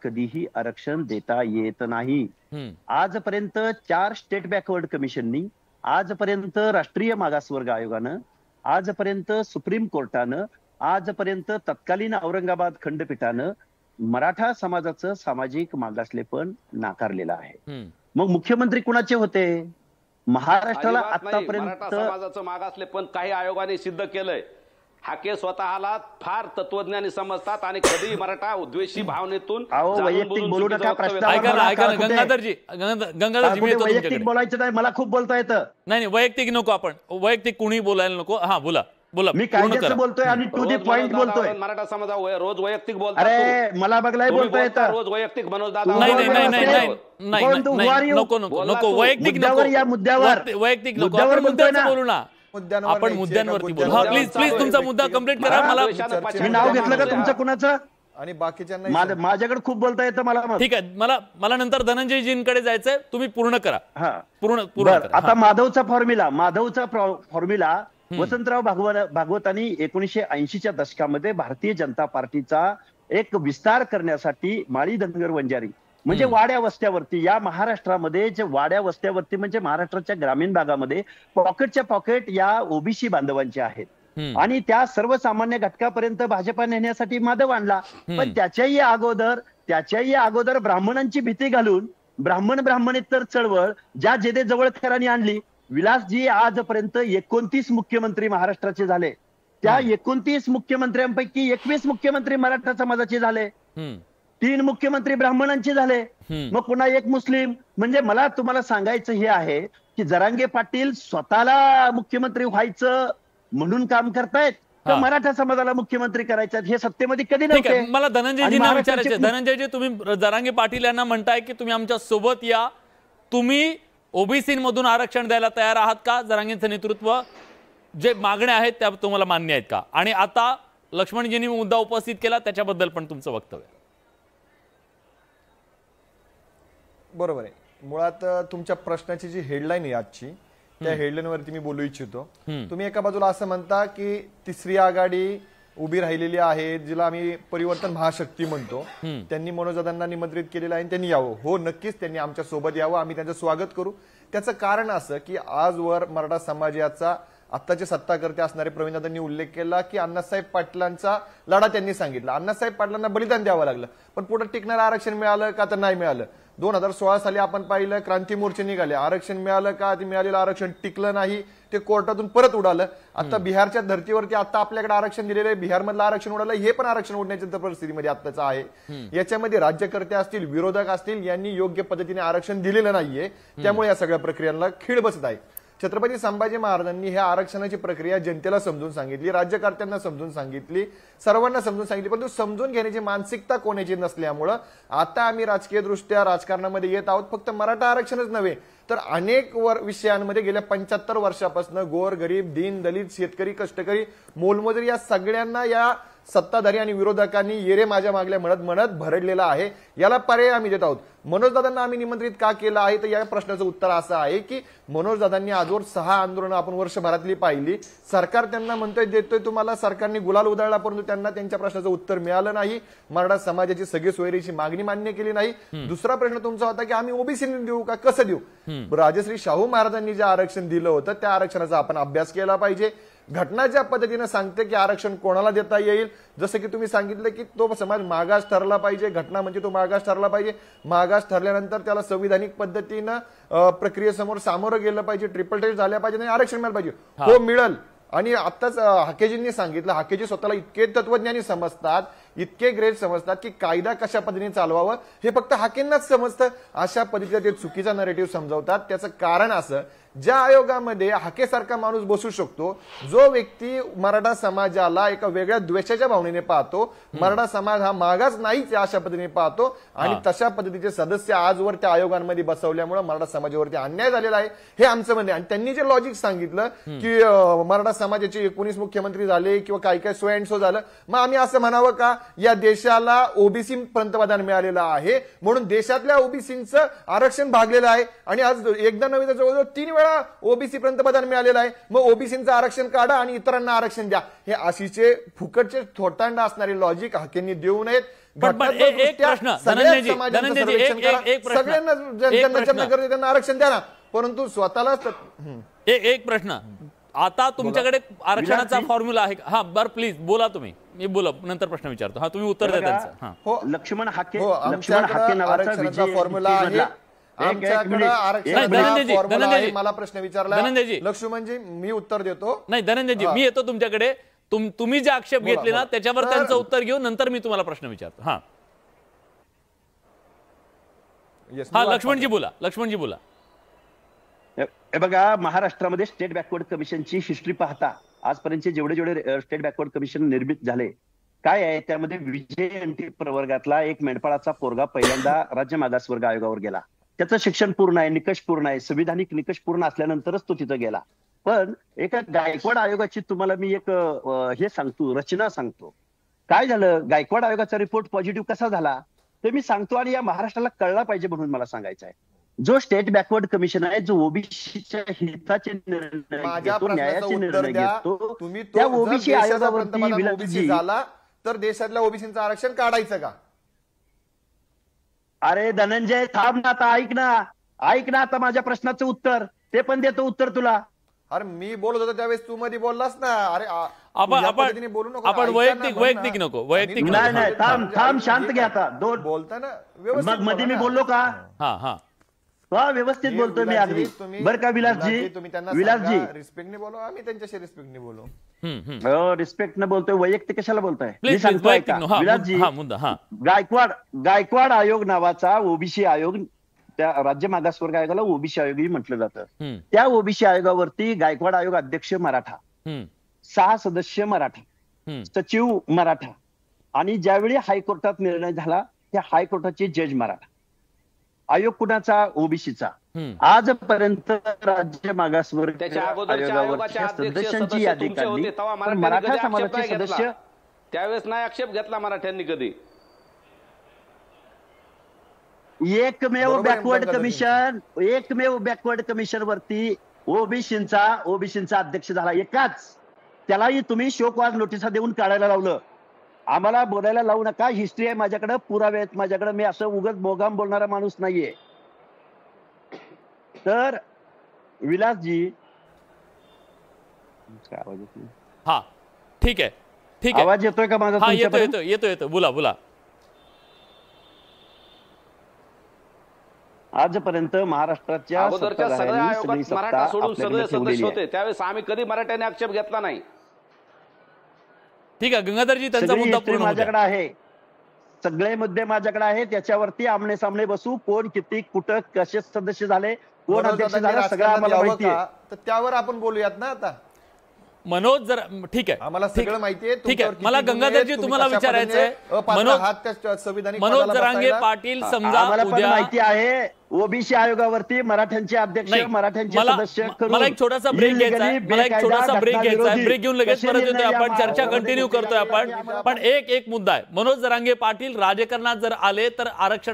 कधीही आरक्षण देता येत नाही. आजपर्यंत 4 स्टेट बॅकवर्ड कमिशननी, आजपर्यंत राष्ट्रीय मागासवर्ग आयोगानं, आजपर्यंत सुप्रीम कोर्टानं, आजपर्यंत तत्कालीन औरंगाबाद खंडपीठानं मराठा समाजाचं सामाजिक मागासलेपण नाकारलेलं आहे. मग मुख्यमंत्री कुणाचे होते? महाराष्ट्राला आतापर्यंत समाजाचं मागासलेपण काही आयोगाने सिद्ध केलंय. हाके स्वतःला फार तत्वज्ञानी समजतात आणि कधी मराठा उद्वेषी भावनेतून वैयक्तिक बोलू नका. वैयक्तिक बोलायचं नाही, मला खूप बोलता येतं. नाही वैयक्तिक नको, आपण वैयक्तिक कुणी बोलायला नको. हा बोला बोला. मी कायद्याचं बोलतोय आणि टू दी पॉइंट बोलतोय. मराठा समाजा रोज वैयक्तिक बोलतात. अरे मला बघलाय बोलता येतं रोज वैयक्तिक. मनोज दादा नाही नाही नाही नाही नाही नको नको नको वैयक्तिक नको. या मुद्द्यावर वैयक्तिक नको, आपण मुद्द्याचं बोलू ना. आपण मुद्द्यांवरती बोलू. हा प्लीज प्लीज तुमचा मुद्दा कंप्लीट करा. मला मी नाव घेतलं का तुमचं कुणाचं? आणि बाकीच्यांना माझ्याकडे खूप बोलता येतं मला. ठीक आहे, मला नंतर धनंजयजींकडे जायचंय, तुम्ही पूर्ण करा. पूर्ण करा. आता माधवचा फॉर्म्युला वसंतराव भागवतांनी 1980च्या दशकामध्ये भारतीय जनता पार्टीचा एक विस्तार करण्यासाठी माळी धनगर वंजारी म्हणजे वाड्या वस्त्यावरती, या महाराष्ट्रामध्ये जे वाड्या वस्त्यावरती म्हणजे महाराष्ट्राच्या ग्रामीण भागामध्ये पॉकेटच्या पॉकेट या ओबीसी बांधवांचे आहेत, आणि त्या सर्वसामान्य घटकापर्यंत भाजपा नेण्यासाठी माधव आणला. पण त्याच्याही अगोदर ब्राह्मणांची भीती घालून ब्राह्मणेतर चळवळ ज्या जेदे जवळखेरांनी आणली. विलासजी आजपर्यंत 29 मुख्यमंत्री महाराष्ट्राचे झाले. त्या 29 मुख्यमंत्र्यांपैकी 21 मुख्यमंत्री मराठा समाजाचे झाले, 3 मुख्यमंत्री ब्राह्मणांचे झाले, मग पुन्हा 1 मुस्लिम. म्हणजे मला तुम्हाला सांगायचं हे आहे की जरांगे पाटील स्वतःला मुख्यमंत्री व्हायचं म्हणून काम करतायत तर मराठा समाजाला मुख्यमंत्री करायचं हे सत्तेमध्ये कधी नव्हते. मला धनंजयजींना विचारायचे. धनंजयजी, तुम्ही जरांगे पाटील यांना म्हणताय की तुम्ही आमच्या सोबत या, तुम्ही ओबीसी मधून आरक्षण द्यायला तयार आहात का? जरांगेंचं नेतृत्व, जे मागण्या आहेत त्या तुम्हाला मान्य आहेत का? आणि आता लक्ष्मणजींनी मुद्दा उपस्थित केला त्याच्याबद्दल पण तुमचं वक्तव्य. बरोबर आहे. मुळात तुमच्या प्रश्नाची जी हेडलाईन आहे आजची, त्या हेडलाईनवरती मी बोलू इच्छितो. तुम्ही एका बाजूला असं म्हणता की तिसरी आघाडी उभी राहिलेली आहे, जिला आम्ही परिवर्तन महाशक्ती म्हणतो, त्यांनी मनोजदादांना निमंत्रित केलेलं आहे, त्यांनी यावं. हो नक्कीच त्यांनी आमच्या सोबत यावं, आम्ही त्यांचं स्वागत करू. त्याचं कारण असं की आजवर मराठा समाजाचा आत्ताचे सत्ताकर्ते असणारे प्रवीणदादांनी उल्लेख केला की अण्णासाहेब पाटलांचा लढा त्यांनी सांगितला. अण्णासाहेब पाटलांना बलिदान द्यावं लागलं, पण पुढे टिकणारं आरक्षण मिळालं का तर नाही मिळालं. 2016 साली आपण पाहिलं क्रांती मोर्चे निघाले, आरक्षण मिळालं का? ते मिळालेलं आरक्षण टिकलं नाही, ते कोर्टातून परत उडालं. आता बिहारच्या धर्तीवरती आता आपल्याकडे आरक्षण दिलेलं आहे, बिहारमधलं आरक्षण उडालं, हे पण आरक्षण उडण्याच्या परिस्थितीमध्ये आत्ताच आहे. याच्यामध्ये राज्यकर्ते असतील, विरोधक असतील, यांनी योग्य पद्धतीने आरक्षण दिलेलं नाहीये, त्यामुळे या सगळ्या प्रक्रियांना खीळ बसत आहे. छत्रपती संभाजी महाराजांनी ह्या आरक्षणाची प्रक्रिया जनतेला समजून सांगितली, राज्यकर्त्यांना समजून सांगितली, सर्वांना समजून सांगितली, परंतु समजून घेण्याची मानसिकता कोणाची नसल्यामुळं आता आम्ही राजकीय दृष्ट्या राजकारणामध्ये येत आहोत. फक्त मराठा आरक्षणच नव्हे तर अनेक विषयांमध्ये गेल्या 75 वर्षापासून गोर गरीब, दीन दलित, शेतकरी, कष्टकरी, मोलमजुरी या सगळ्यांना या सत्ताधारी आणि विरोधकांनी येरे माझ्या मागल्या म्हणत भरडलेला आहे. याला पर्याय आम्ही देत आहोत. मनोजदादांना आम्ही निमंत्रित का केलं आहे तर या प्रश्नाचं उत्तर असं आहे की मनोजदादांनी आजवर 6 आंदोलनं आपण वर्षभरातली पाहिली. सरकार त्यांना म्हणतोय देतोय तुम्हाला, सरकारने गुलाल उधळला, परंतु त्यांना त्यांच्या प्रश्नाचं उत्तर मिळालं नाही. मराठा समाजाची सगळी सोयरीची मागणी मान्य केली नाही. दुसरा प्रश्न तुमचा होता की आम्ही ओबीसीने देऊ का, कसं देऊ? राजश्री शाहू महाराजांनी जे आरक्षण दिलं होतं त्या आरक्षणाचा आपण अभ्यास केला पाहिजे. घटना ज्या पद्धतीने सांगते की आरक्षण कोणाला देता येईल, जसं की तुम्ही सांगितलं की तो समाज मागास ठरला पाहिजे, घटना म्हणजे तो मागास ठरला पाहिजे, मागास ठरल्यानंतर त्याला संविधानिक पद्धतीनं प्रक्रियेसमोर सामोरं गेलं पाहिजे, ट्रिपल टेस्ट झाल्या पाहिजे आणि आरक्षण मिळालं पाहिजे. हो मिळेल. आणि आताच हाकेजींनी सांगितलं, हाकेजी स्वतःला इतके तत्वज्ञानी समजतात, इतके ग्रेट समजतात की कायदा कशा पद्धतीने चालवावं हे फक्त हाकेंनाच समजतं. अशा पद्धतीचा ते चुकीचा नरेटिव्ह समजावतात. त्याचं कारण असं, ज्या आयोगामध्ये हाकेसारखा माणूस बसू शकतो, जो व्यक्ती मराठा समाजाला एका वेगळ्या द्वेषाच्या भावनेने पाहतो, मराठा समाज हा मागास नाहीच अशा पद्धतीने पाहतो, आणि तशा पद्धतीचे सदस्य आजवर त्या आयोगांमध्ये बसवल्यामुळे मराठा समाजावरती अन्याय झालेला आहे, हे आमचं म्हणणे. आणि त्यांनी जे लॉजिक सांगितलं की मराठा समाजाचे 19 मुख्यमंत्री झाले किंवा काही काही सो अँड सो झालं, मग आम्ही असं म्हणावं का या देशाला ओबीसी पंतप्रधान मिळालेलं आहे म्हणून देशातल्या ओबीसींचं आरक्षण भागलेलं आहे, आणि आज एकदा नव्हे तर जवळजवळ 3 वेळा ओबीसी पंतप्रधान मिळालेलं आहे, मग ओबीसींचं आरक्षण काढा आणि इतरांना आरक्षण द्या. हे अशीचे फुकटचे थोटांड असणारे लॉजिक हाकेंनी देऊ नयेत. एक प्रश्न, धनंजयजी, एक प्रश्न, ज्यांना गरज आहे त्यांना आरक्षण द्या ना, परंतु स्वतःला एक प्रश्न, आता तुमच्याकडे आरक्षणाचा फॉर्म्युला आहे का? हा बरं प्लीज बोला तुम्ही, मी बोला नंतर प्रश्न विचारतो. हा तुम्ही उत्तर द्या त्यांचं. हा हो, लक्ष्मण हाके नावाचा आरक्षणाचा फॉर्म्युला आहे. आमच्याकडे आरक्षणाचा फॉर्म्युला आहे. मला प्रश्न विचारला लक्ष्मणजी, मी उत्तर देतो. नाही धनंजयजी, मी येतो तुमच्याकडे. तुम्ही जे आक्षेप घेतले ना त्याच्यावर त्यांचं उत्तर घेऊन नंतर मी तुम्हाला प्रश्न विचारतो. हा हा लक्ष्मणजी बोला, लक्ष्मणजी बोला. हे बघा, महाराष्ट्रामध्ये स्टेट बॅकवर्ड कमिशनची हिस्ट्री पाहता आजपर्यंत जेवढे स्टेट बॅकवर्ड कमिशन निर्मित झाले, काय आहे त्यामध्ये विजय प्रवर्गातला एक मेंढपाळाचा पोरगा पहिल्यांदा राज्य मागासवर्ग आयोगावर गेला. त्याचं शिक्षण पूर्ण आहे, निकष पूर्ण आहे, संविधानिक निकष पूर्ण असल्यानंतरच तो तिथं गेला. पण एका गायकवाड आयोगाची तुम्हाला मी एक हे सांगतो, रचना सांगतो. काय झालं, गायकवाड आयोगाचा रिपोर्ट पॉझिटिव्ह कसा झाला ते मी सांगतो, आणि या महाराष्ट्राला कळला पाहिजे म्हणून मला सांगायचं आहे. जो स्टेट बॅकवर्ड कमिशन आहे, जो ओबीसीच्या हिताचे निर्णय घेतो, न्यायाचे निर्णय घेतो, त्या ओबीसी आयोगावरती झाला तर देशातल्या ओबीसीचं आरक्षण काढायचं का? अरे धनंजय थांब ना, आता ऐक ना आता माझ्या प्रश्नाचं उत्तर, ते पण देतो उत्तर तुला. अरे मी बोलत होतो त्यावेळेस तू मध्ये बोललास ना. अरे बोलू नको, आपण वैयक्तिक नको, वैयक्तिक नाही, थांब शांत घ्या. आता दोन बोलता ना मग मध्ये मी बोललो का? हा व्यवस्थित बोलतोय मी अगदी. बरं का विलासजी, रिस्पेक्टने बोलो, आम्ही त्यांच्याशी रिस्पेक्टने बोलो. रिस्पेक्ट न बोलतोय, वैयक्तिक कशाला बोलताय? मी सांगतोय विलासजी, गायकवाड आयोग नावाचा ओबीसी आयोग, त्या राज्य मागासवर्ग आयोगाला ओबीसी आयोगही म्हटलं जातं. त्या ओबीसी आयोगावरती गायकवाड आयोग अध्यक्ष मराठा, 6 सदस्य मराठा, सचिव मराठा, आणि ज्यावेळी हायकोर्टात निर्णय झाला त्या हायकोर्टाचे जज मराठा. आयोग कुणाचा? ओबीसीचा. आजपर्यंत राज्य मागासवर्ग आयोगावरच्या सदस्यांची यादी काढली तर मराठा समाजाचे सदस्य त्यावेळेस नाही आक्षेप घेतला मराठ्यांनी कधी. एकमेव बॅकवर्ड कमिशन वरती ओबीसींचा अध्यक्ष झाला एकाच. त्यालाही तुम्ही शोकवाद नोटिसा देऊन काढायला लावलं. आम्हाला बोलायला लावू नका. हिस्ट्री आहे माझ्याकडे, पुरावे आहेत माझ्याकडे. मी असं उगाच मोगाम बोलणारा माणूस नाहीये. तर विलासजी, आवाज येत नाही. हा ठीक आहे. आवाज येतोय का माझा? येतो. बोला. आजपर्यंत महाराष्ट्राच्या सगळ्या आयोगात मराठा सोडून सगळे सदस्य होते, त्यावेळेस आम्ही कधी मराठ्याने आक्षेप घेतला नाही. ठीक आहे गंगाधरजी, त्यांचा मुद्दा पूर्ण माझ्याकडे आहे, सगळे मुद्दे माझ्याकडे आहेत. त्याच्यावरती आमने सामने बसू, कोण किती कुठं कसे सदस्य झाले, कोण अध्यक्ष झाले, सगळं आम्हाला माहिती आहे. तर त्यावर आपण बोलूयात ना आता. मनोज जर ठीक आहे, आम्हाला सगळं माहिती आहे. ठीक आहे, मला गंगाधरजी तुम्हाला विचारायचंय, मनोज जरांगे पाटील समजा उद्या माहिती आहे ओबीसी आयोगावरती मराठ्यांचे अध्यक्ष, मराठ्यांचे सदस्य करून मला एक छोटासा ब्रेक घ्यायचा आहे, ब्रेक घेऊन लगेच परत येतोय आपण, चर्चा कंटिन्यू करतोय आपण. पण एक मुद्दा आहे, मनोज जरांगे पाटील राजकारणात जर आले तर आरक्षण